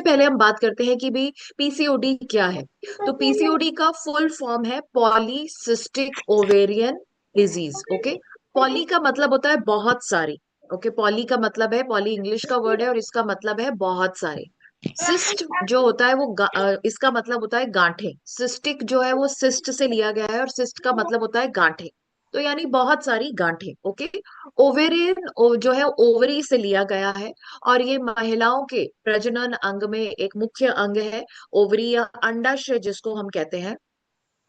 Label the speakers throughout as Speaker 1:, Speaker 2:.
Speaker 1: पहले हम बात करते हैं कि भाई पीसीओडी क्या है। तो पीसीओडी का फुल फॉर्म है polycystic ovarian disease. Okay, poly का मतलब होता है बहुत सारी। ओके, पॉली का मतलब है, पॉली इंग्लिश का वर्ड है और इसका मतलब है बहुत सारे। सिस्ट जो होता है वो इसका मतलब होता है गांठें। सिस्टिक जो है वो सिस्ट से लिया गया है और सिस्ट का मतलब होता है गांठें। तो यानी बहुत सारी गांठें। ओके, ओवेरियन जो है ओवरी से लिया गया है और ये महिलाओं के प्रजनन अंग में एक मुख्य अंग है। ओवरी या अंडाशय जिसको हम कहते हैं।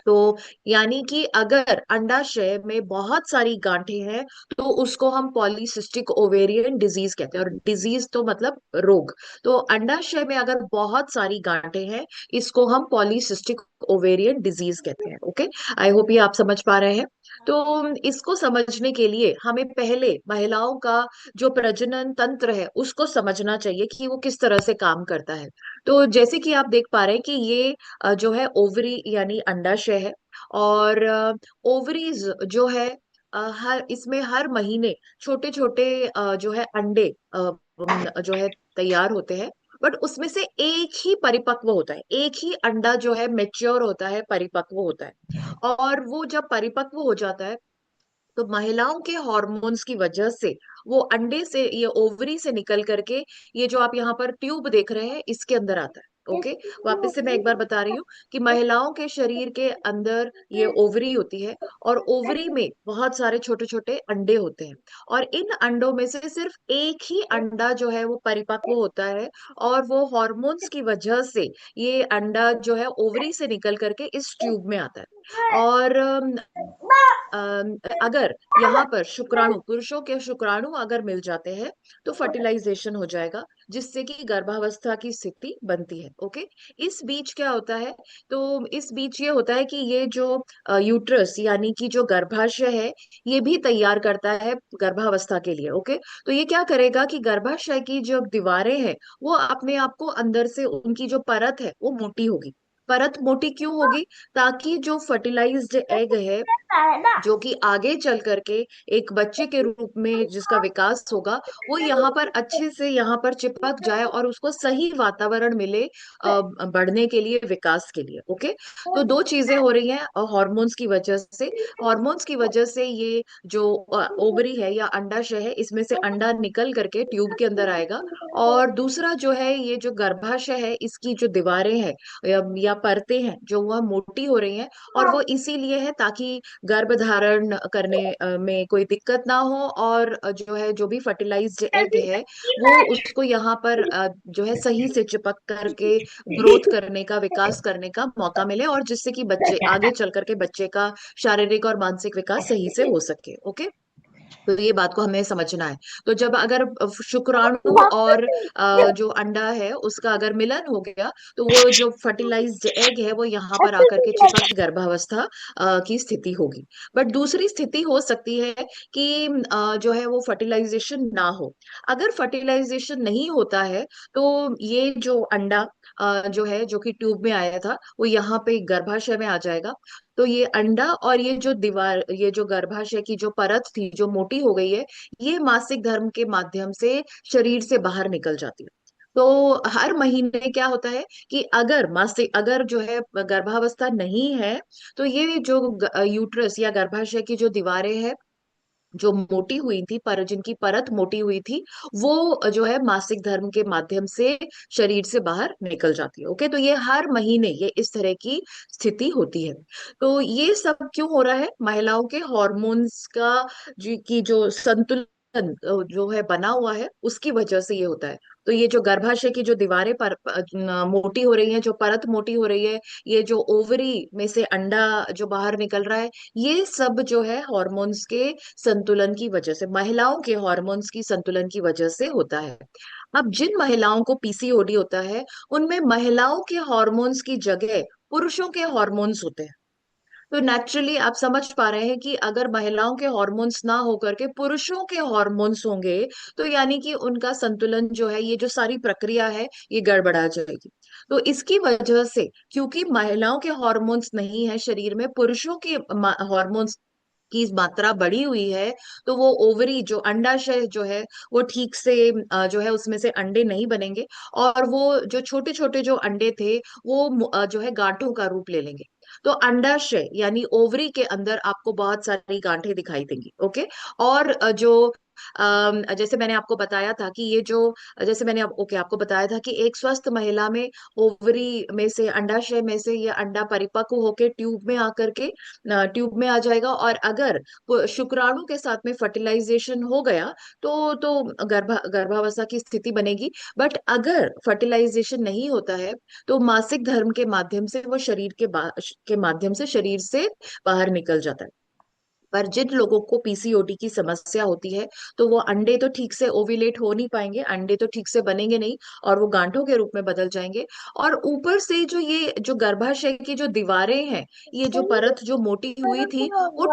Speaker 1: तो यानी कि अगर अंडाशय में बहुत सारी गांठें हैं तो उसको हम पॉलीसिस्टिक ओवेरियन डिजीज कहते हैं। और डिजीज तो मतलब रोग। तो अंडाशय में अगर बहुत सारी गांठें हैं इसको हम पॉलीसिस्टिक ओवेरियन डिजीज कहते हैं। ओके, आई होप ये आप समझ पा रहे हैं। तो इसको समझने के लिए हमें पहले महिलाओं का जो प्रजनन तंत्र है उसको समझना चाहिए कि वो किस तरह से काम करता है। तो जैसे कि आप देख पा रहे हैं कि ये जो है ओवरी यानी अंडाशय है। और ओवरीज जो है हर इसमें हर महीने छोटे छोटे जो है अंडे जो है तैयार होते हैं। बट उसमें से एक ही परिपक्व होता है, एक ही अंडा जो है मेच्योर होता है, परिपक्व होता है। और वो जब परिपक्व हो जाता है तो महिलाओं के हॉर्मोन्स की वजह से वो अंडे से, ये ओवरी से निकल करके ये जो आप यहाँ पर ट्यूब देख रहे हैं इसके अंदर आता है। ओके, वापस से मैं एक बार बता रही हूँ कि महिलाओं के शरीर के अंदर ये ओवरी होती है और ओवरी में बहुत सारे छोटे छोटे अंडे होते हैं। और इन अंडों में से सिर्फ एक ही अंडा जो है वो परिपक्व होता है और वो हॉर्मोन्स की वजह से ये अंडा जो है ओवरी से निकल करके इस ट्यूब में आता है। और अगर यहाँ पर शुक्राणु, पुरुषों के शुक्राणु अगर मिल जाते हैं तो फर्टिलाइजेशन हो जाएगा जिससे कि गर्भावस्था की स्थिति बनती है। ओके, इस बीच क्या होता है? तो इस बीच ये होता है कि ये जो यूट्रस यानी कि जो गर्भाशय है ये भी तैयार करता है गर्भावस्था के लिए। ओके, तो ये क्या करेगा कि गर्भाशय की जो दीवारें हैं वो अपने आप को अंदर से, उनकी जो परत है वो मोटी होगी। परत मोटी क्यों होगी? ताकि जो फर्टिलाइज्ड एग है जो कि आगे चल करके एक बच्चे के रूप में जिसका विकास होगा वो यहाँ पर अच्छे से यहाँ पर चिपक जाए और उसको सही वातावरण मिले बढ़ने के लिए, विकास के लिए। ओके, तो दो चीजें हो रही हैं हॉर्मोन्स की वजह से। हॉर्मोन्स की वजह से ये जो ओवरी है या अंडाशय है इसमें से अंडा निकल करके ट्यूब के अंदर आएगा। और दूसरा जो है ये जो गर्भाशय है इसकी जो दीवारें हैं या परतें हैं जो वह मोटी हो रही हैं। और वो इसीलिए है ताकि गर्भ धारण करने में कोई दिक्कत ना हो और जो है जो भी फर्टिलाइज्ड एग है वो उसको यहाँ पर जो है सही से चिपक करके ग्रोथ करने का, विकास करने का मौका मिले और जिससे कि बच्चे आगे चल करके बच्चे का शारीरिक और मानसिक विकास सही से हो सके। ओके, तो ये बात को हमें समझना है। तो जब अगर शुक्राणु और जो अंडा है उसका अगर मिलन हो गया तो वो जो फर्टिलाइज्ड एग है वो यहाँ पर आकर के चिपक के गर्भावस्था की स्थिति होगी। बट दूसरी स्थिति हो सकती है कि जो है वो फर्टिलाइजेशन ना हो। अगर फर्टिलाइजेशन नहीं होता है तो ये जो अंडा जो है जो कि ट्यूब में आया था वो यहाँ पे गर्भाशय में आ जाएगा। तो ये अंडा और ये जो दीवार, ये जो गर्भाशय की जो परत थी जो मोटी हो गई है ये मासिक धर्म के माध्यम से शरीर से बाहर निकल जाती है। तो हर महीने क्या होता है कि अगर मासिक, अगर जो है गर्भावस्था नहीं है तो ये जो यूट्रस या गर्भाशय की जो दीवारें हैं जो मोटी हुई थी, पर जिनकी परत मोटी हुई थी वो जो है मासिक धर्म के माध्यम से शरीर से बाहर निकल जाती है। ओके, तो ये हर महीने ये इस तरह की स्थिति होती है। तो ये सब क्यों हो रहा है? महिलाओं के हॉर्मोन्स का की जो संतुलन जो है बना हुआ है उसकी वजह से ये होता है। तो ये जो गर्भाशय की जो दीवारें मोटी हो रही हैं, जो परत मोटी हो रही है, ये जो ओवरी में से अंडा जो बाहर निकल रहा है, ये सब जो है हॉर्मोन्स के संतुलन की वजह से, महिलाओं के हॉर्मोन्स की संतुलन की वजह से होता है। अब जिन महिलाओं को पीसीओडी होता है उनमें महिलाओं के हॉर्मोन्स की जगह पुरुषों के हॉर्मोन्स होते हैं। तो नेचुरली आप समझ पा रहे हैं कि अगर महिलाओं के हॉर्मोन्स ना होकर के पुरुषों के हॉर्मोन्स होंगे तो यानी कि उनका संतुलन जो है, ये जो सारी प्रक्रिया है ये गड़बड़ा जाएगी। तो इसकी वजह से, क्योंकि महिलाओं के हॉर्मोन्स नहीं है शरीर में, पुरुषों के हॉर्मोन्स की मात्रा बढ़ी हुई है, तो वो ओवरी जो अंडाशय जो है वो ठीक से जो है उसमें से अंडे नहीं बनेंगे, और वो जो छोटे छोटे जो अंडे थे वो जो है गांठों का रूप ले लेंगे। तो अंडाशय यानी ओवरी के अंदर आपको बहुत सारी गांठें दिखाई देंगी। ओके। और जो जैसे मैंने आपको बताया था कि ये जो जैसे मैंने आपको बताया था कि एक स्वस्थ महिला में ओवरी में से अंडाशय में से ये अंडा परिपक्व होकर ट्यूब में आकर के ट्यूब में आ जाएगा, और अगर वो शुक्राणु के साथ में फर्टिलाइजेशन हो गया तो गर्भावस्था की स्थिति बनेगी। बट अगर फर्टिलाइजेशन नहीं होता है तो मासिक धर्म के माध्यम से वो शरीर के माध्यम से शरीर से बाहर निकल जाता है। पर जिन लोगों को पीसीओडी की समस्या होती है तो वो अंडे तो ठीक से ओव्यूलेट हो नहीं पाएंगे, अंडे तो ठीक से बनेंगे नहीं, और वो गांठों के रूप में बदल जाएंगे। और ऊपर से जो ये जो गर्भाशय की जो दीवारें हैं, ये जो परत जो मोटी हुई थी वो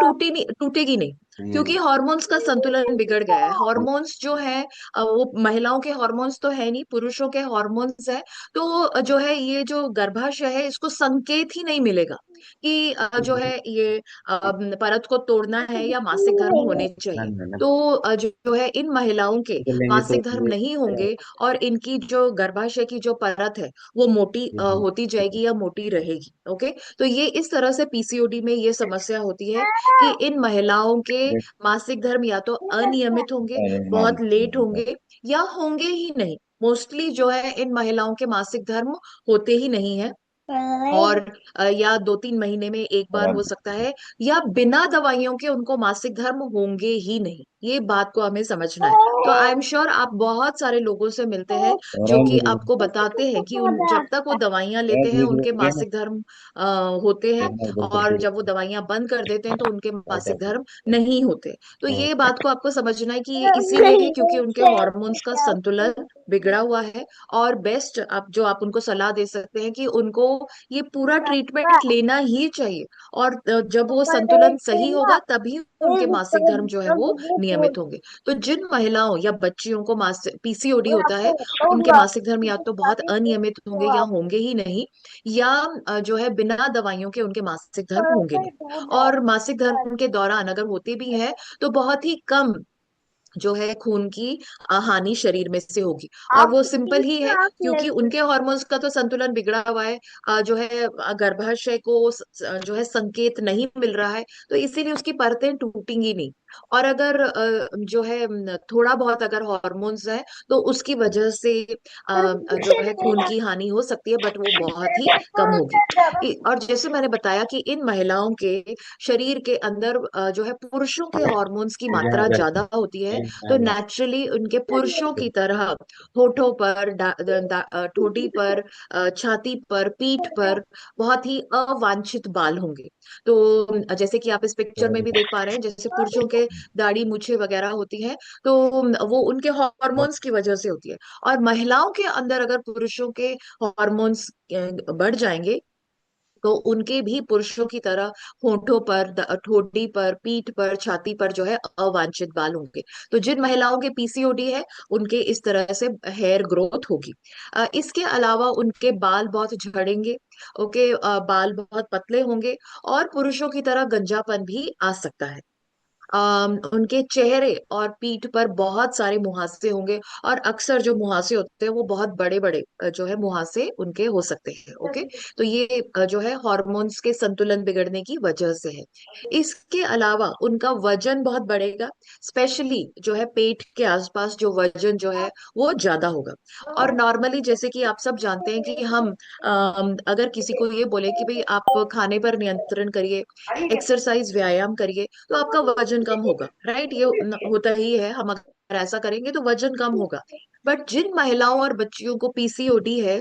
Speaker 1: टूटेगी नहीं, क्योंकि हॉर्मोन्स का संतुलन बिगड़ गया है। हॉर्मोन्स जो है वो महिलाओं के हॉर्मोन्स तो है नहीं, पुरुषों के हॉर्मोन्स है। तो जो है ये जो गर्भाशय है इसको संकेत ही नहीं मिलेगा कि जो है ये परत को तोड़ना है या मासिक धर्म होने चाहिए। तो जो है इन महिलाओं के
Speaker 2: तो लेंगे तो
Speaker 1: मासिक धर्म नहीं होंगे, और इनकी जो गर्भाशय की जो परत है वो मोटी होती जाएगी या मोटी रहेगी। ओके। तो ये इस तरह से पीसीओडी में ये समस्या होती है कि इन महिलाओं के मासिक धर्म या तो अनियमित होंगे, बहुत लेट होंगे, या होंगे ही नहीं। मोस्टली जो है इन महिलाओं के मासिक धर्म होते ही नहीं है, और या 2-3 महीने में एक बार हो सकता है, या बिना दवाइयों के उनको मासिक धर्म होंगे ही नहीं। ये बात को हमें समझना है। तो आई एम श्योर आप बहुत सारे लोगों से मिलते हैं जो कि आपको बताते हैं कि उन जब तक वो दवाइयां लेते हैं उनके मासिक धर्म होते हैं, और जब वो दवाइयां बंद कर देते हैं तो उनके मासिक धर्म नहीं होते। तो ये बात को आपको समझना है कि ये इसीलिए क्योंकि उनके हॉर्मोन्स का संतुलन बिगड़ा हुआ है। और बेस्ट आप उनको सलाह दे सकते हैं कि उनको ये पूरा ट्रीटमेंट लेना ही चाहिए, और जब वो संतुलन सही होगा तभी उनके मासिक धर्म जो है वो नियमित होंगे। तो जिन महिलाओं या बच्चियों को मासिक पीसीओडी होता है उनके मासिक धर्म या तो बहुत अनियमित होंगे या होंगे ही नहीं, या जो है बिना दवाइयों के उनके मासिक धर्म होंगे नहीं। और मासिक धर्म के दौरान अगर होते भी हैं तो बहुत ही कम जो है खून की हानि शरीर में से होगी, और वो सिंपल ही है क्योंकि उनके हार्मोन्स का तो संतुलन बिगड़ा हुआ है। जो है गर्भाशय को जो है संकेत नहीं मिल रहा है, तो इसीलिए उसकी परतें टूटेंगी नहीं। और अगर जो है थोड़ा बहुत अगर हॉर्मोन्स है तो उसकी वजह से जो है खून की हानि हो सकती है, बट वो बहुत ही कम होगी। और जैसे मैंने बताया कि इन महिलाओं के शरीर के अंदर जो है पुरुषों के हार्मोन्स की मात्रा ज्यादा होती है, तो नेचुरली उनके पुरुषों की तरह होठों पर ठोड़ी पर छाती पर पीठ पर बहुत ही अवांछित बाल होंगे। तो जैसे कि आप इस पिक्चर में भी देख पा रहे हैं, जैसे पुरुषों के दाढ़ी मूछें वगैरह होती है, तो वो उनके हार्मोन्स की वजह से होती है। और महिलाओं के अंदर अगर पुरुषों के हार्मोन्स बढ़ जाएंगे तो उनके भी पुरुषों की तरह होठों पर ठोड़ी पर पीठ पर छाती पर जो है अवांछित बाल होंगे। तो जिन महिलाओं के पीसीओडी है उनके इस तरह से हेयर ग्रोथ होगी। इसके अलावा उनके बाल बहुत झड़ेंगे। ओके। बाल बहुत पतले होंगे, और पुरुषों की तरह गंजापन भी आ सकता है। उनके चेहरे और पीठ पर बहुत सारे मुहासे होंगे, और अक्सर जो मुहासे होते हैं वो बहुत बड़े बड़े जो है मुहासे उनके हो सकते हैं। ओके। तो ये जो है हार्मोन्स के संतुलन बिगड़ने की वजह से है। इसके अलावा उनका वजन बहुत बढ़ेगा, स्पेशली जो है पेट के आसपास जो वजन जो है वो ज्यादा होगा। और नॉर्मली जैसे कि आप सब जानते हैं कि हम अगर किसी को ये बोले कि भाई आप खाने पर नियंत्रण करिए, एक्सरसाइज व्यायाम करिए, तो आपका वजन कम होगा, राइट? ये होता ही है, हम अगर ऐसा करेंगे तो वजन कम होगा। बट जिन महिलाओं और बच्चियों को पीसीओडी है,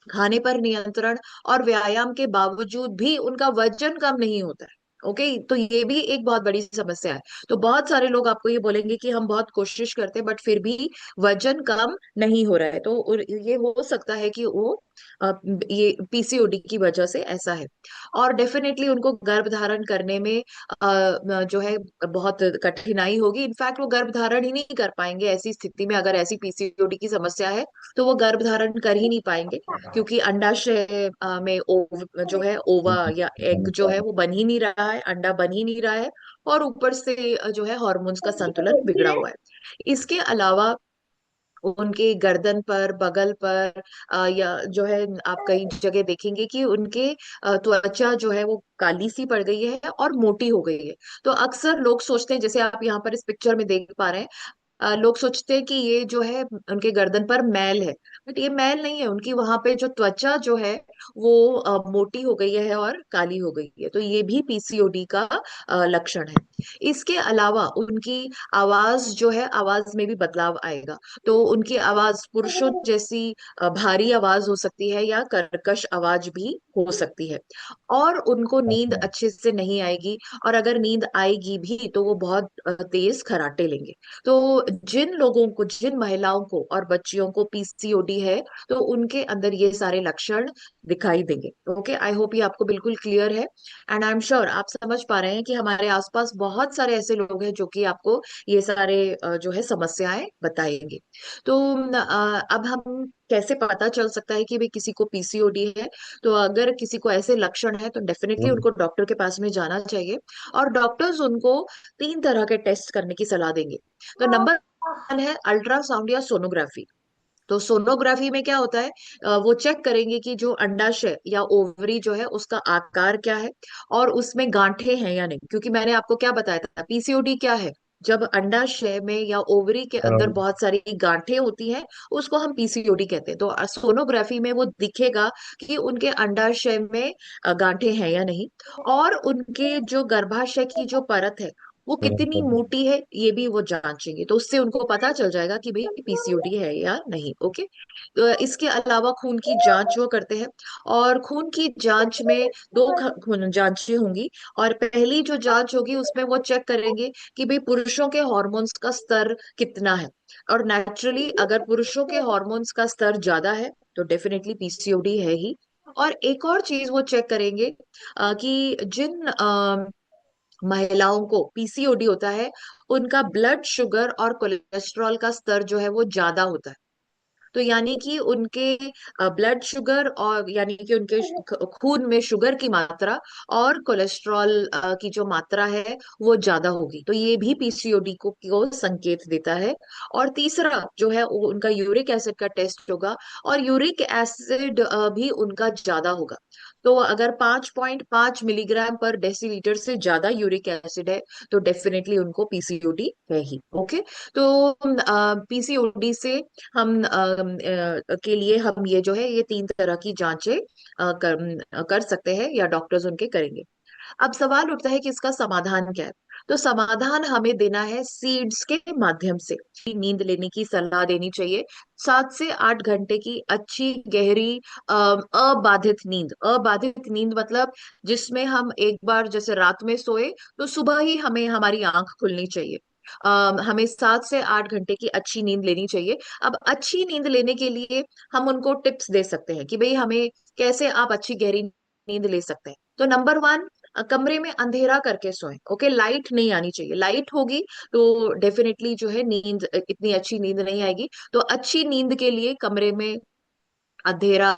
Speaker 1: खाने पर नियंत्रण और व्यायाम के बावजूद भी उनका वजन कम नहीं होता है। ओके। तो ये भी एक बहुत बड़ी समस्या है। तो बहुत सारे लोग आपको ये बोलेंगे कि हम बहुत कोशिश करते हैं बट फिर भी वजन कम नहीं हो रहा है, तो ये हो सकता है कि वो ये पीसीओडी की वजह से ऐसा है। और डेफिनेटली उनको गर्भ धारण करने में जो है बहुत कठिनाई होगी। इनफैक्ट वो गर्भ धारण ही नहीं कर पाएंगे ऐसी स्थिति में, अगर ऐसी पीसीओडी की समस्या है तो वो गर्भ धारण कर ही नहीं पाएंगे, क्योंकि अंडाशय में जो है ओवा या एग जो है वो बन ही नहीं रहा है, अंडा बन ही नहीं रहा है, और ऊपर से जो है हार्मोन्स का संतुलन बिगड़ा हुआ है। इसके अलावा उनके गर्दन पर, बगल पर, या जो है आप कई जगह देखेंगे कि उनके त्वचा जो है वो काली सी पड़ गई है और मोटी हो गई है। तो अक्सर लोग सोचते हैं, जैसे आप यहाँ पर इस पिक्चर में देख पा रहे हैं, लोग सोचते हैं कि ये जो है उनके गर्दन पर मैल है, बट ये मैल नहीं है, उनकी वहां पे जो त्वचा जो है वो मोटी हो गई है और काली हो गई है। तो ये भी पीसीओडी का लक्षण है। इसके अलावा उनकी आवाज जो है, आवाज में भी बदलाव आएगा। तो उनकी आवाज पुरुषों जैसी भारी आवाज हो सकती है या कर्कश आवाज भी हो सकती है। और उनको नींद
Speaker 2: अच्छा।
Speaker 1: अच्छे से नहीं आएगी, और अगर नींद आएगी भी तो वो बहुत तेज खर्राटे लेंगे। तो जिन लोगों को, जिन महिलाओं को और बच्चियों को पीसीओडी है, तो उनके अंदर ये सारे लक्षण दिखाई देंगे। ओके, आई होप ये आपको बिल्कुल क्लियर है, एंड आई एम श्योर आप समझ पा रहे हैं कि हमारे आसपास बहुत सारे ऐसे लोग हैं जो कि आपको ये सारे जो है समस्याएं बताएंगे। तो अब हम कैसे पता चल सकता है कि भाई किसी को पीसीओडी है? तो अगर किसी को ऐसे लक्षण है तो डेफिनेटली
Speaker 2: हम्म।
Speaker 1: उनको डॉक्टर के पास में जाना चाहिए, और डॉक्टर्स उनको 3 तरह के टेस्ट करने की सलाह देंगे। तो नंबर 1 है अल्ट्रासाउंड या सोनोग्राफी। तो सोनोग्राफी में क्या होता है, वो चेक करेंगे कि जो अंडाशय या ओवरी जो है उसका आकार क्या है, और उसमें गांठें हैं या नहीं। क्योंकि मैंने आपको क्या बताया था, पीसीओडी क्या है, जब अंडाशय में या ओवरी के अंदर
Speaker 2: हाँ।
Speaker 1: बहुत सारी गांठें होती हैं, उसको हम पीसीओडी कहते हैं। तो सोनोग्राफी में वो दिखेगा कि उनके अंडाशय में गांठें हैं या नहीं, और उनके जो गर्भाशय की जो परत है वो कितनी
Speaker 2: हाँ।
Speaker 1: मोटी है, ये भी वो जांचेंगे। तो उससे उनको पता चल जाएगा कि भाई पीसीओडी है या नहीं। ओके। तो इसके अलावा खून की जांच वो करते हैं, और खून की जांच में दो खून जांचें होंगी। और पहली जो जांच होगी उसमें वो चेक करेंगे कि भाई पुरुषों के हार्मोन्स का स्तर कितना है। और नेचुरली अगर पुरुषों के हार्मोन्स का स्तर ज्यादा है तो डेफिनेटली पीसीओडी है ही। और एक और चीज वो चेक करेंगे कि जिन महिलाओं को पीसीओडी होता है, उनका ब्लड शुगर और कोलेस्ट्रॉल का स्तर जो है वो ज्यादा होता है। तो यानी कि उनके ब्लड शुगर, और यानी कि उनके खून में शुगर की मात्रा और कोलेस्ट्रॉल की जो मात्रा है वो ज्यादा होगी। तो ये भी पीसीओडी को संकेत देता है। और तीसरा जो है वो उनका यूरिक एसिड का टेस्ट होगा, और यूरिक एसिड भी उनका ज्यादा होगा। तो अगर 5.5 मिलीग्राम पर डेसीलीटर से ज्यादा यूरिक एसिड है तो डेफिनेटली उनको पीसीओडी है ही। ओके। तो पीसीओडी से हम के लिए हम ये जो है ये 3 तरह की जांचें कर सकते हैं, या डॉक्टर्स उनके करेंगे। अब सवाल उठता है कि इसका समाधान क्या है? तो समाधान हमें देना है सीड्स के माध्यम से। नींद लेने की सलाह देनी चाहिए, 7 से 8 घंटे की अच्छी गहरी अबाधित नींद। अबाधित नींद मतलब जिसमें हम एक बार जैसे रात में सोए तो सुबह ही हमें हमारी आंख खुलनी चाहिए। हमें 7 से 8 घंटे की अच्छी नींद लेनी चाहिए। अब अच्छी नींद लेने के लिए हम उनको टिप्स दे सकते हैं कि भाई हमें कैसे आप अच्छी गहरी नींद ले सकते हैं। तो नंबर 1, कमरे में अंधेरा करके सोएं। ओके, लाइट नहीं आनी चाहिए। लाइट होगी तो डेफिनेटली जो है नींद, इतनी अच्छी नींद नहीं आएगी। तो अच्छी नींद के लिए कमरे में अंधेरा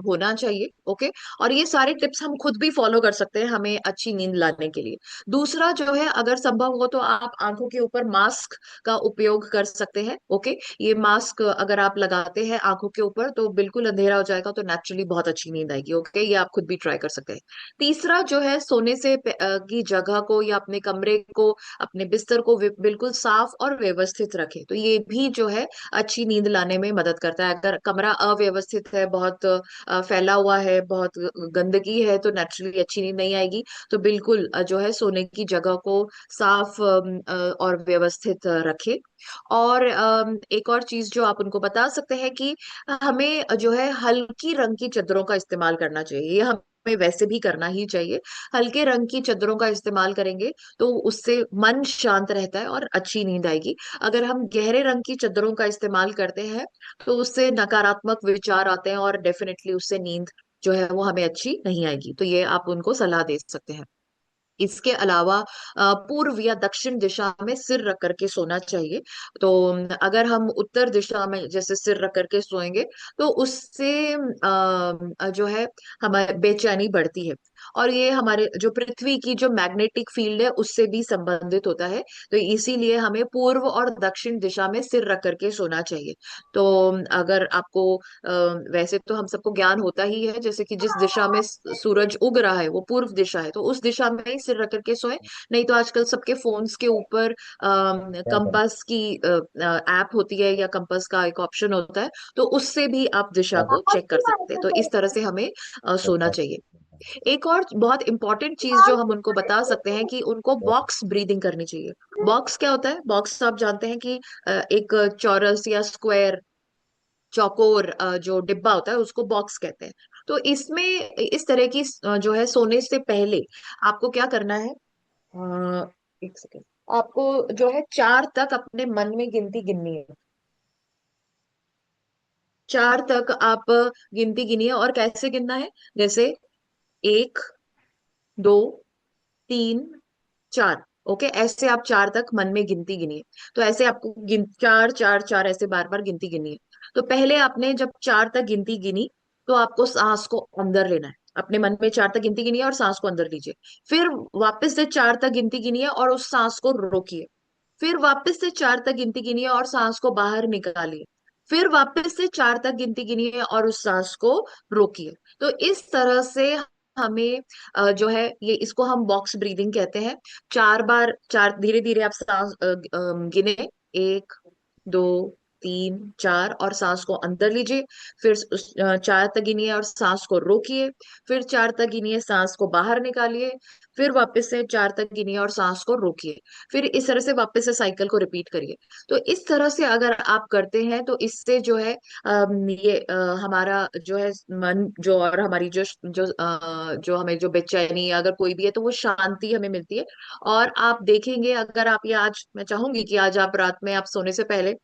Speaker 1: होना चाहिए। ओके। और ये सारे टिप्स हम खुद भी फॉलो कर सकते हैं हमें अच्छी नींद लाने के लिए। दूसरा जो है, अगर संभव हो तो आप आंखों के ऊपर मास्क का उपयोग कर सकते हैं। ओके। ये मास्क अगर आप लगाते हैं आंखों के ऊपर तो बिल्कुल अंधेरा हो जाएगा, तो नेचुरली बहुत अच्छी नींद आएगी। ओके, ये आप खुद भी ट्राई कर सकते हैं। तीसरा जो है, सोने से की जगह को या अपने कमरे को, अपने बिस्तर को बिल्कुल साफ और व्यवस्थित रखें। तो ये भी जो है अच्छी नींद लाने में मदद करता है। अगर कमरा अव्यवस्थित है, बहुत फैला हुआ है, बहुत गंदगी है, तो नेचुरली अच्छी नींद नहीं आएगी। तो बिल्कुल जो है सोने की जगह को साफ और व्यवस्थित रखें। और एक और चीज जो आप उनको बता सकते हैं कि हमें जो है हल्की रंग की चादरों का इस्तेमाल करना चाहिए। ये हमें वैसे भी करना ही चाहिए। हल्के रंग की चादरों का इस्तेमाल करेंगे तो उससे मन शांत रहता है और अच्छी नींद आएगी। अगर हम गहरे रंग की चादरों का इस्तेमाल करते हैं तो उससे नकारात्मक विचार आते हैं, और डेफिनेटली उससे नींद जो है वो हमें अच्छी नहीं आएगी। तो ये आप उनको सलाह दे सकते हैं। इसके अलावा पूर्व या दक्षिण दिशा में सिर रख करके सोना चाहिए। तो अगर हम उत्तर दिशा में जैसे सिर रख करके सोएंगे तो उससे जो है हमारी बेचैनी बढ़ती है, और ये हमारे जो पृथ्वी की जो मैग्नेटिक फील्ड है उससे भी संबंधित होता है। तो इसीलिए हमें पूर्व और दक्षिण दिशा में सिर रख करके सोना चाहिए। तो अगर आपको वैसे तो हम सबको ज्ञान होता ही है, जैसे कि जिस दिशा में सूरज उग रहा है वो पूर्व दिशा है, तो उस दिशा में ही सिर रख करके सोए। नहीं तो आजकल सबके फोन्स के ऊपर कंपास की ऐप होती है या कंपास का एक ऑप्शन होता है, तो उससे भी आप दिशा को चेक कर सकते हैं। तो इस तरह से हमें सोना चाहिए। एक और बहुत इंपॉर्टेंट चीज जो हम उनको बता सकते हैं कि उनको बॉक्स ब्रीदिंग करनी चाहिए। बॉक्स क्या होता है? बॉक्स आप जानते हैं कि एक चौरस या स्क्वायर चौकोर जो डिब्बा होता है उसको बॉक्स कहते हैं। तो इसमें इस तरह की जो है सोने से पहले आपको क्या करना है, एक सेकेंड, आपको जो है 4 तक अपने मन में गिनती गिननी है। 4 तक आप गिनती गिनिए, और कैसे गिनना है? जैसे 1, 2, 3, 4। ओके, ऐसे आप 4 तक मन में गिनती गिनिए। तो ऐसे आपको 4 4 4 ऐसे बार बार गिनती गिनी है। तो पहले आपने जब 4 तक गिनती गिनी तो आपको सांस को अंदर लेना है। अपने मन में 4 तक गिनती गिनी है और सांस को अंदर लीजिए। फिर वापस से 4 तक गिनती गिनी है और उस सांस को रोकिए। फिर वापस से 4 तक गिनती गिनी है और सांस को बाहर निकालिए। फिर वापस से 4 तक गिनती गिनी है और उस सांस को रोकिए। तो इस तरह से हमें जो है ये इसको हम बॉक्स ब्रीदिंग कहते हैं। 4 बार, 4 धीरे धीरे आप सांस गिने, 1, 2, 3, 4, और सांस को अंदर लीजिए। फिर उस 4 तक गिनिए और सांस को रोकिए। फिर 4 तक गिनिए, सांस को बाहर निकालिए। फिर वापस से 4 तक गिनिए और सांस को रोकिए। फिर इस तरह से वापस से साइकिल को रिपीट करिए। तो इस तरह से अगर आप करते हैं तो इससे जो है ये हमारा जो है मन जो, और हमारी जो हमें जो बेचैनी अगर कोई भी है तो वो शांति हमें मिलती है। और आप देखेंगे, अगर आप ये आज, मैं चाहूंगी कि आज आप रात में आप सोने से पहले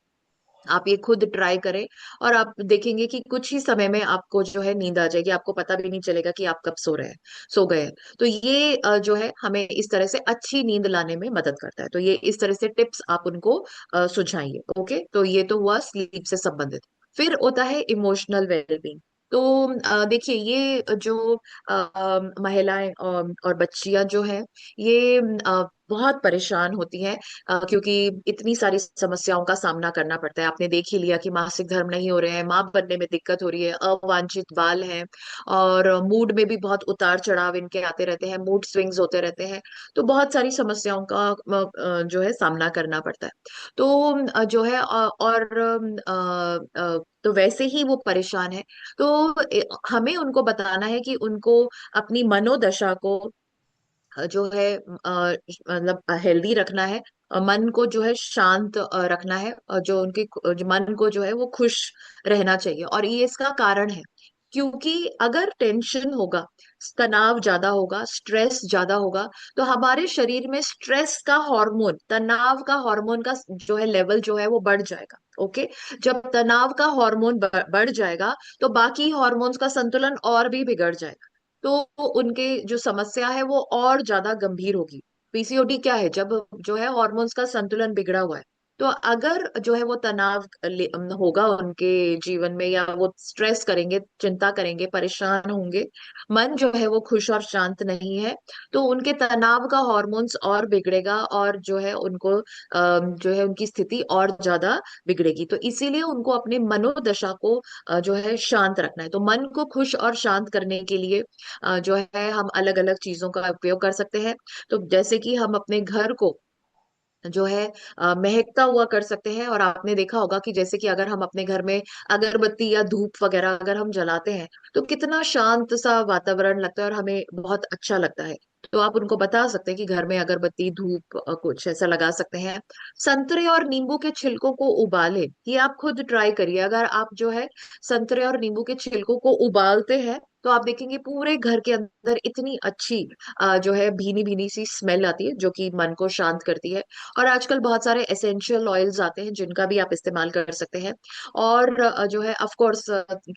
Speaker 1: आप ये खुद ट्राई करें, और आप देखेंगे कि कुछ ही समय में आपको जो है नींद आ जाएगी, आपको पता भी नहीं चलेगा कि आप कब सो गए हैं। तो ये जो है हमें इस तरह से अच्छी नींद लाने में मदद करता है। तो ये इस तरह से टिप्स आप उनको सुझाइए। ओके, तो ये तो हुआ स्लीप से संबंधित। फिर होता है इमोशनल वेलबींग। तो देखिए, ये जो महिलाएं और बच्चियां जो है ये बहुत परेशान होती हैं, क्योंकि इतनी सारी समस्याओं का सामना करना पड़ता है। आपने देख ही लिया कि मासिक धर्म नहीं हो रहे हैं, मां बनने में दिक्कत हो रही है, अवांछित बाल हैं, और मूड में भी बहुत उतार चढ़ाव इनके आते रहते हैं, मूड स्विंग्स होते रहते हैं। तो बहुत सारी समस्याओं का जो है सामना करना पड़ता है। तो जो है तो वैसे ही वो परेशान है। तो हमें उनको बताना है कि उनको अपनी मनोदशा को जो है मतलब हेल्दी रखना है। मन को जो है शांत रखना है, और जो उनके जो मन को जो है वो खुश रहना चाहिए। और ये इसका कारण है, क्योंकि अगर टेंशन होगा, तनाव ज्यादा होगा, स्ट्रेस ज्यादा होगा, तो हमारे शरीर में स्ट्रेस का हार्मोन, तनाव का हार्मोन का जो है लेवल जो है वो बढ़ जाएगा। ओके, जब तनाव का हार्मोन बढ़ जाएगा तो बाकी हार्मोन्स का संतुलन और भी बिगड़ जाएगा। तो उनके जो समस्या है वो और ज्यादा गंभीर होगी। पीसीओडी क्या है? जब जो है हार्मोन्स का संतुलन बिगड़ा हुआ है। तो अगर जो है वो तनाव होगा उनके जीवन में, या वो स्ट्रेस करेंगे, चिंता करेंगे, परेशान होंगे, मन जो है वो खुश और शांत नहीं है, तो उनके तनाव का हार्मोन्स और बिगड़ेगा, और जो है उनको जो है उनकी स्थिति और ज्यादा बिगड़ेगी। तो इसीलिए उनको अपने मनोदशा को जो है शांत रखना है। तो मन को खुश और शांत करने के लिए जो है हम अलग अलग चीजों का उपयोग कर सकते हैं। तो जैसे कि हम अपने घर को जो है महकता हुआ कर सकते हैं। और आपने देखा होगा कि जैसे कि अगर हम अपने घर में अगरबत्ती या धूप वगैरह अगर हम जलाते हैं तो कितना शांत सा वातावरण लगता है और हमें बहुत अच्छा लगता है। तो आप उनको बता सकते हैं कि घर में अगरबत्ती, धूप कुछ ऐसा लगा सकते हैं। संतरे और नींबू के छिलकों को उबाले, ये आप खुद ट्राई करिए। अगर आप जो है संतरे और नींबू के छिलकों को उबालते हैं तो आप देखेंगे पूरे घर के अंदर इतनी अच्छी जो है भीनी भीनी सी स्मेल आती है जो कि मन को शांत करती है। और आजकल बहुत सारे एसेंशियल ऑयल्स आते हैं जिनका भी आप इस्तेमाल कर सकते हैं। और जो है ऑफ कोर्स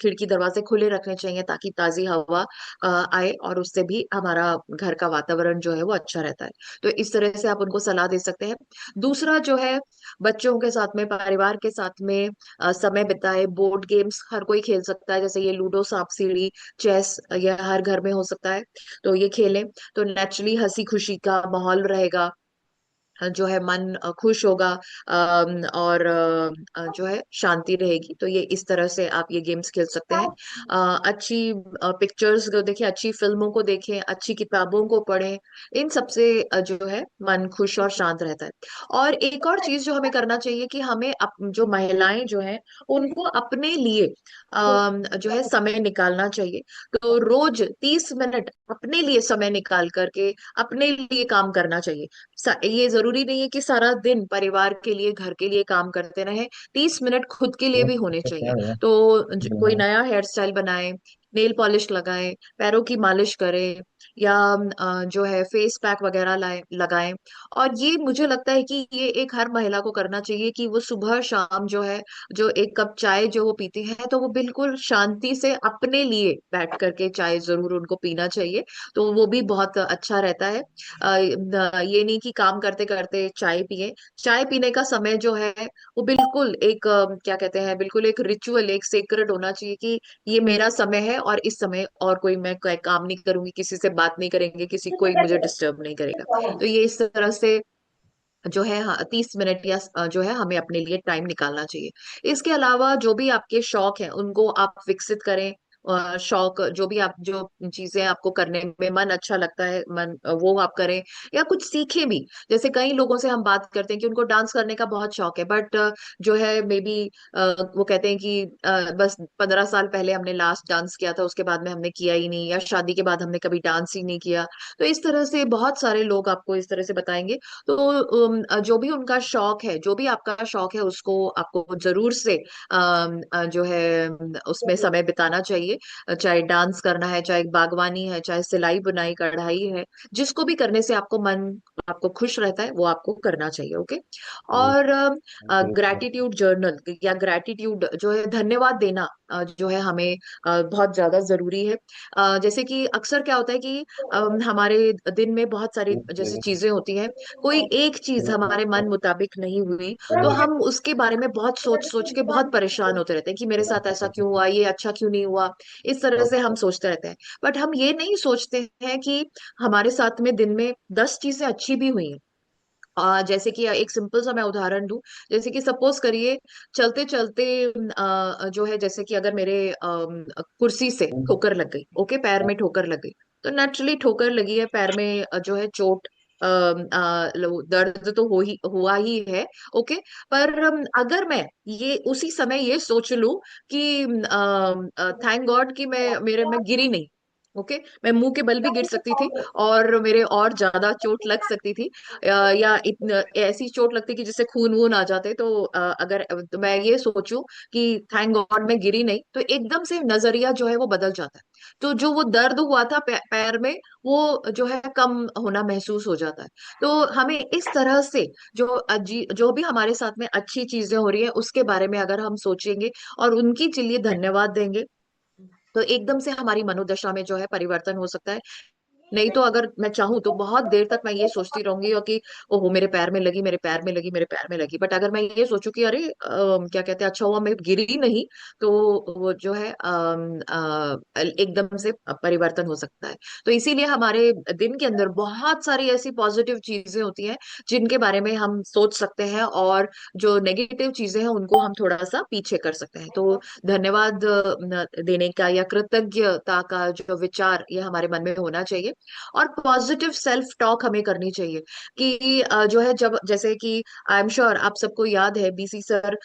Speaker 1: खिड़की दरवाजे खुले रखने चाहिए ताकि ताजी हवा आए, और उससे भी हमारा घर का वातावरण जो है वो अच्छा रहता है। तो इस तरह से आप उनको सलाह दे सकते हैं। दूसरा जो है, बच्चों के साथ में, परिवार के साथ में समय बिताए। बोर्ड गेम्स हर कोई खेल सकता है, जैसे ये लूडो, सांप सीढ़ी, चेस, यह हर घर में हो सकता है। तो ये खेलें तो नेचुरली हंसी खुशी का माहौल रहेगा, जो है मन खुश होगा, और जो है शांति रहेगी। तो ये इस तरह से आप ये गेम्स खेल सकते हैं। अच्छी पिक्चर्स को देखें, अच्छी फिल्मों को देखें, अच्छी किताबों को पढ़ें। इन सबसे जो है मन खुश और शांत रहता है। और एक और चीज जो हमें करना चाहिए कि हमें जो महिलाएं जो हैं उनको अपने लिए जो है समय निकालना चाहिए। तो रोज 30 मिनट अपने लिए समय निकाल करके अपने लिए काम करना चाहिए। ये जरूरी नहीं है कि सारा दिन परिवार के लिए, घर के लिए काम करते रहे। 30 मिनट खुद के लिए भी होने चाहिए। तो कोई नया हेयर स्टाइल बनाए, नेल पॉलिश लगाए, पैरों की मालिश करे, या जो है फेस पैक वगैरह लाए लगाएं। और ये मुझे लगता है कि ये एक हर महिला को करना चाहिए कि वो सुबह शाम जो है, जो एक कप चाय जो वो पीती है, तो वो बिल्कुल शांति से अपने लिए बैठ करके चाय जरूर उनको पीना चाहिए। तो वो भी बहुत अच्छा रहता है। ये नहीं कि काम करते करते चाय पिए। चाय पीने का समय जो है वो बिल्कुल एक क्या कहते हैं, बिल्कुल एक रिचुअल, एक सेक्रेड होना चाहिए कि ये मेरा समय है और इस समय और कोई मैं कोई काम नहीं करूंगी, किसी से बात नहीं करेंगे, किसी कोई मुझे डिस्टर्ब नहीं करेगा। तो ये इस तरह से जो है, हाँ, 30 मिनट या जो है हमें अपने लिए टाइम निकालना चाहिए। इसके अलावा जो भी आपके शौक हैं उनको आप विकसित करें। शौक जो भी आप, जो चीजें आपको करने में मन अच्छा लगता है, मन वो आप करें, या कुछ सीखें भी। जैसे कई लोगों से हम बात करते हैं कि उनको डांस करने का बहुत शौक है, बट जो है मे बी वो कहते हैं कि बस 15 साल पहले हमने लास्ट डांस किया था, उसके बाद में हमने किया ही नहीं, या शादी के बाद हमने कभी डांस ही नहीं किया। तो इस तरह से बहुत सारे लोग आपको इस तरह से बताएंगे। तो जो भी उनका शौक है, जो भी आपका शौक है, उसको आपको जरूर से जो है उसमें समय बिताना चाहिए। चाहे डांस करना है, चाहे बागवानी है, चाहे सिलाई बुनाई कढ़ाई है, जिसको भी करने से आपको मन, आपको खुश रहता है, वो आपको करना चाहिए। ओके। और ग्रैटिट्यूड जर्नल या ग्रैटिट्यूड जो है, धन्यवाद देना जो है हमें बहुत ज्यादा जरूरी है। जैसे कि अक्सर क्या होता है कि हमारे दिन में बहुत सारी जैसे चीजें होती हैं, कोई एक चीज हमारे मन मुताबिक नहीं हुई, तो हम उसके बारे में बहुत सोच सोच के बहुत परेशान होते रहते हैं कि मेरे साथ ऐसा क्यों हुआ, ये अच्छा क्यों नहीं हुआ। इस तरह से हम सोचते रहते हैं। बट हम ये नहीं सोचते हैं कि हमारे साथ में दिन में 10 चीजें अच्छी भी हुई हैं। जैसे कि एक सिंपल सा मैं उदाहरण दूं। जैसे कि सपोज करिए, चलते चलते जो है, जैसे कि अगर मेरे कुर्सी से ठोकर लग गई, ओके, पैर में ठोकर लग गई, तो नेचुरली ठोकर लगी है पैर में, जो है चोट, दर्द तो हुआ ही है। ओके। पर अगर मैं ये उसी समय ये सोच लूं कि थैंक गॉड कि मैं गिरी नहीं। ओके। मैं मुंह के बल भी गिर सकती थी और मेरे और ज्यादा चोट लग सकती थी। या ऐसी चोट लगती कि जिससे खून वून आ जाते। तो अगर तो मैं ये सोचूं कि थैंक गॉड मैं गिरी नहीं, तो एकदम से नजरिया जो है वो बदल जाता है। तो जो वो दर्द हुआ था पैर में, वो जो है कम होना महसूस हो जाता है। तो हमें इस तरह से जो भी हमारे साथ में अच्छी चीजें हो रही है उसके बारे में अगर हम सोचेंगे और उनकी लिए धन्यवाद देंगे, तो एकदम से हमारी मनोदशा में जो है परिवर्तन हो सकता है। नहीं तो अगर मैं चाहूं तो बहुत देर तक मैं ये सोचती रहूंगी और कि ओहो मेरे पैर में लगी, मेरे पैर में लगी, मेरे पैर में लगी। बट अगर मैं ये सोचूं कि अरे क्या कहते हैं, अच्छा हुआ मैं गिरी नहीं, तो वो जो है एकदम से परिवर्तन हो सकता है। तो इसीलिए हमारे दिन के अंदर बहुत सारी ऐसी पॉजिटिव चीजें होती हैं जिनके बारे में हम सोच सकते हैं, और जो नेगेटिव चीजें हैं उनको हम थोड़ा सा पीछे कर सकते हैं। तो धन्यवाद देने का या कृतज्ञता का जो विचार, ये हमारे मन में होना चाहिए। और पॉजिटिव सेल्फ टॉक हमें करनी चाहिए कि जो है, जब जैसे कि आई एम श्योर आप सबको याद है, बीसी सर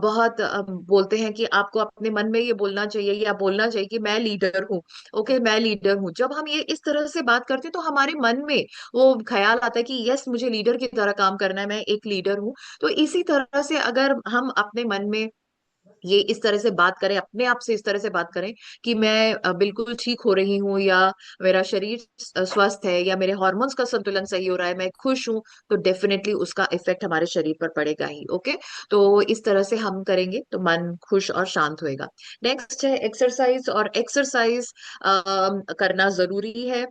Speaker 1: बहुत बोलते हैं कि आपको अपने मन में ये बोलना चाहिए, या बोलना चाहिए कि मैं लीडर हूँ। ओके, मैं लीडर हूँ। जब हम ये इस तरह से बात करते हैं तो हमारे मन में वो ख्याल आता है कि यस, मुझे लीडर की तरह काम करना है, मैं एक लीडर हूँ। तो इसी तरह से अगर हम अपने मन में ये इस तरह से बात करें, अपने आप से इस तरह से बात करें कि मैं बिल्कुल ठीक हो रही हूँ, या मेरा शरीर स्वस्थ है, या मेरे हार्मोन्स का संतुलन सही हो रहा है, मैं खुश हूँ, तो डेफिनेटली उसका इफेक्ट हमारे शरीर पर पड़ेगा ही। ओके, तो इस तरह से हम करेंगे तो मन खुश और शांत होएगा। नेक्स्ट है एक्सरसाइज, और एक्सरसाइज करना जरूरी है।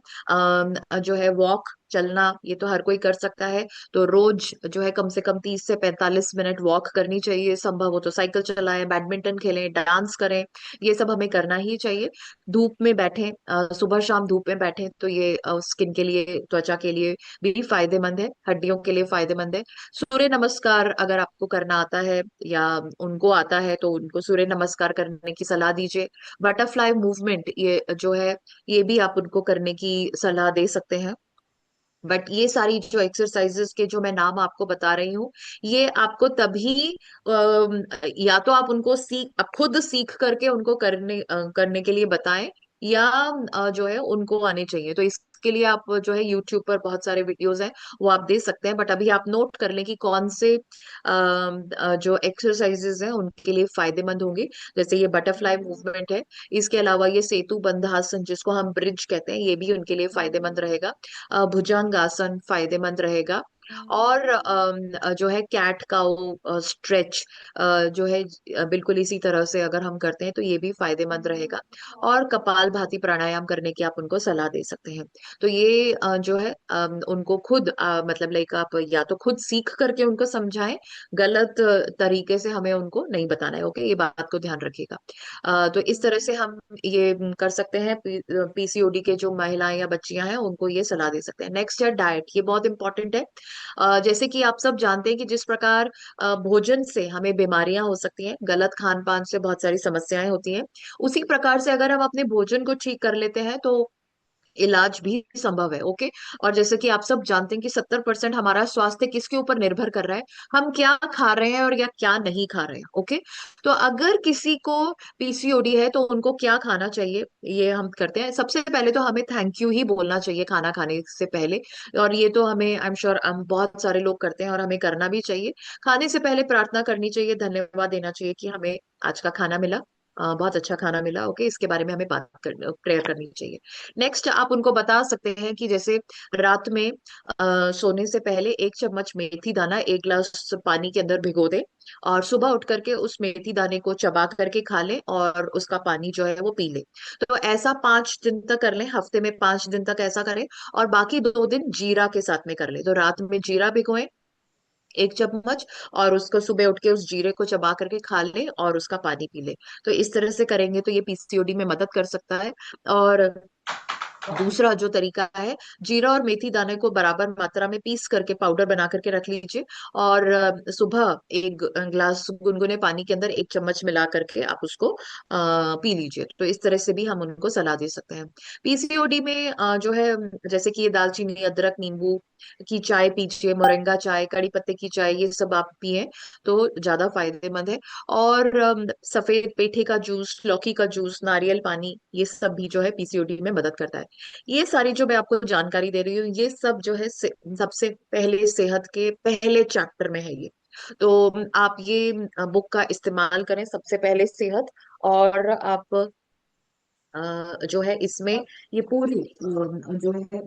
Speaker 1: जो है वॉक, चलना, ये तो हर कोई कर सकता है। तो रोज जो है कम से कम 30 से 45 मिनट वॉक करनी चाहिए। संभव हो तो साइकिल चलाएं, बैडमिंटन खेलें, डांस करें, ये सब हमें करना ही चाहिए। धूप में बैठें, सुबह शाम धूप में बैठें, तो ये स्किन के लिए, त्वचा के लिए भी फायदेमंद है, हड्डियों के लिए फायदेमंद है। सूर्य नमस्कार अगर आपको करना आता है या उनको आता है तो उनको सूर्य नमस्कार करने की सलाह दीजिए। बटरफ्लाई मूवमेंट ये जो है, ये भी आप उनको करने की सलाह दे सकते हैं। बट ये सारी जो एक्सरसाइजेस के जो मैं नाम आपको बता रही हूँ, ये आपको तभी या तो आप उनको आप खुद सीख करके उनको करने के लिए बताएं, या जो है उनको आने चाहिए। तो इसके लिए आप जो है यूट्यूब पर बहुत सारे वीडियोस हैं, वो आप दे सकते हैं। बट अभी आप नोट कर लें कि कौन से जो एक्सरसाइजेस हैं उनके लिए फायदेमंद होंगे। जैसे ये बटरफ्लाई मूवमेंट है, इसके अलावा ये सेतु बंधासन जिसको हम ब्रिज कहते हैं, ये भी उनके लिए फायदेमंद रहेगा। भुजंगासन फायदेमंद रहेगा। और जो है कैट काउ स्ट्रेच जो है बिल्कुल इसी तरह से अगर हम करते हैं तो ये भी फायदेमंद रहेगा। और कपाल भाती प्राणायाम करने की आप उनको सलाह दे सकते हैं। तो ये जो है उनको खुद मतलब लाइक आप या तो खुद सीख करके उनको समझाएं, गलत तरीके से हमें उनको नहीं बताना है। ओके, ये बात को ध्यान रखिएगा। तो इस तरह से हम ये कर सकते हैं। पीसीओडी के जो महिलाएं या बच्चियां हैं उनको ये सलाह दे सकते हैं। नेक्स्ट है डाइट, ये बहुत इंपॉर्टेंट है। जैसे कि आप सब जानते हैं कि जिस प्रकार भोजन से हमें बीमारियां हो सकती हैं, गलत खान पान से बहुत सारी समस्याएं होती हैं, उसी प्रकार से अगर हम अपने भोजन को ठीक कर लेते हैं तो इलाज भी संभव है। ओके, और जैसे कि आप सब जानते हैं कि 70% हमारा स्वास्थ्य किसके ऊपर निर्भर कर रहा है, हम क्या खा रहे हैं और या क्या नहीं खा रहे हैं। ओके, तो अगर किसी को पीसीओडी है तो उनको क्या खाना चाहिए, ये हम करते हैं। सबसे पहले तो हमें थैंक यू ही बोलना चाहिए खाना खाने से पहले। और ये तो हमें, आई एम श्योर, हम बहुत सारे लोग करते हैं और हमें करना भी चाहिए। खाने से पहले प्रार्थना करनी चाहिए, धन्यवाद देना चाहिए कि हमें आज का खाना मिला, बहुत अच्छा खाना मिला। ओके, इसके बारे में हमें बात कर प्रेयर करनी चाहिए। नेक्स्ट आप उनको बता सकते हैं कि जैसे रात में सोने से पहले 1 चम्मच मेथी दाना 1 गिलास पानी के अंदर भिगो दे, और सुबह उठ करके उस मेथी दाने को चबा करके खा ले और उसका पानी जो है वो पी ले। तो ऐसा 5 दिन तक कर ले, हफ्ते में 5 दिन तक ऐसा करें। और बाकी 2 दिन जीरा के साथ में कर ले। तो रात में जीरा भिगोएं 1 चम्मच, और उसको सुबह उठ के उस जीरे को चबा करके खा ले और उसका पानी पी ले। तो इस तरह से करेंगे तो ये पीसीओडी में मदद कर सकता है। और दूसरा जो तरीका है, जीरा और मेथी दाने को बराबर मात्रा में पीस करके पाउडर बना करके रख लीजिए, और सुबह 1 गिलास गुनगुने पानी के अंदर 1 चम्मच मिला करके आप उसको पी लीजिए। तो इस तरह से भी हम उनको सलाह दे सकते हैं। पीसीओडी में जो है, जैसे कि ये दालचीनी, अदरक, नींबू की चाय पीजिए, मोरिंगा चाय, कड़ी पत्ते की चाय, ये सब आप पिए तो ज्यादा फायदेमंद है। और सफेद पेठे का जूस, लौकी का जूस, नारियल पानी, ये सब भी जो है पीसीओडी में मदद करता है। ये सारी जो मैं आपको जानकारी दे रही हूँ, ये सब जो है सबसे पहले सेहत के पहले चैप्टर में है ये। तो आप ये बुक का इस्तेमाल करें, सबसे पहले सेहत। और आप जो है इसमें ये पूरी जो है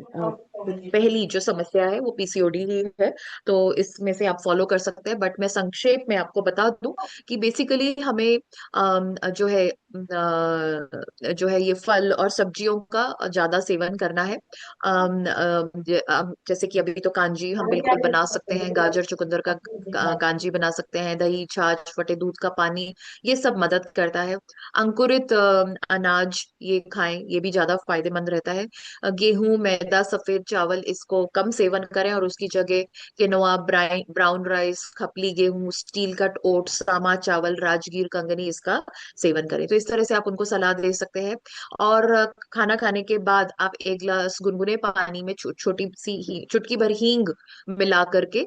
Speaker 1: पहली जो समस्या है वो पीसीओडी ही है। तो इसमें से आप फॉलो कर सकते हैं। बट मैं संक्षेप में आपको बता दूं कि बेसिकली हमें जो है जो है ये फल और सब्जियों का ज्यादा सेवन करना है। जैसे कि अभी तो कांजी हम बिल्कुल बना सकते हैं, गाजर चुकंदर का कांजी बना सकते हैं, दही, छाछ, फटे दूध का पानी, ये सब मदद करता है। अंकुरित अनाज ये खाएं, ये भी ज्यादा फायदेमंद रहता है। गेहूं, मैदा, सफेद चावल, इसको कम सेवन करें और उसकी जगह किनोआ, ब्राउन राइस, खपली गेहूं, स्टील कट ओट्स, सामा चावल, राजगीर, कंगनी, इसका सेवन करें। तो इस तरह से आप उनको सलाह दे सकते हैं। और खाना खाने के बाद आप 1 गिलास गुनगुने पानी में छोटी सी ही चुटकी भर हींग मिला करके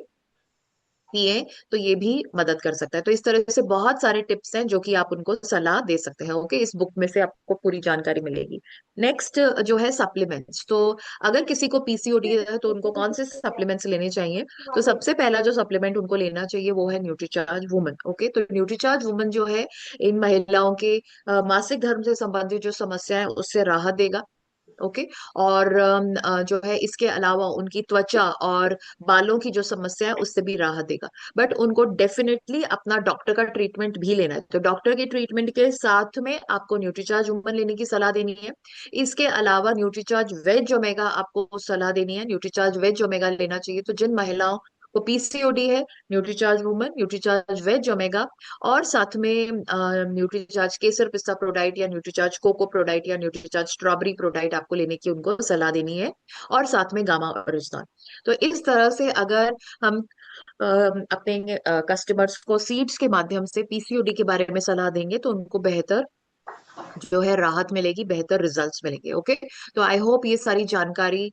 Speaker 1: पिए तो ये भी मदद कर सकता है। तो इस तरह से बहुत सारे टिप्स हैं जो कि आप उनको सलाह दे सकते हैं। ओके, इस बुक में से आपको पूरी जानकारी मिलेगी। नेक्स्ट जो है सप्लीमेंट्स। तो अगर किसी को पीसीओडी है तो उनको कौन से सप्लीमेंट्स लेने चाहिए? तो सबसे पहला जो सप्लीमेंट उनको लेना चाहिए वो है न्यूट्रीचार्ज वुमन। ओके, तो न्यूट्रीचार्ज वुमन जो है इन महिलाओं के मासिक धर्म से संबंधित जो समस्या है उससे राहत देगा। ओके, और जो है इसके अलावा उनकी त्वचा और बालों की जो समस्या है उससे भी राहत देगा। बट उनको डेफिनेटली अपना डॉक्टर का ट्रीटमेंट भी लेना है। तो डॉक्टर के ट्रीटमेंट के साथ में आपको न्यूट्रीचार्ज वुमन लेने की सलाह देनी है। इसके अलावा न्यूट्रीचार्ज वेज ओमेगा आपको सलाह देनी है। न्यूट्रीचार्ज वेज ओमेगा लेना चाहिए। तो जिन महिलाओं को पीसीओडी है, Nutricharge woman, Nutricharge veg omega, और साथ में न्यूट्रीचार्ज केसर पिस्ता प्रोडाइट या न्यूट्रीचार्ज कोको प्रोडाइट या न्यूट्रीचार्ज स्ट्रॉबेरी प्रोडाइट आपको लेने की उनको सलाह देनी है, और साथ में गामा ओरिजिनल। तो इस तरह से अगर हम अपने कस्टमर्स को सीड्स के माध्यम से पीसीओडी के बारे में सलाह देंगे तो उनको बेहतर जो है राहत मिलेगी, बेहतर रिजल्ट्स मिलेंगे। ओके, तो आई होप ये सारी जानकारी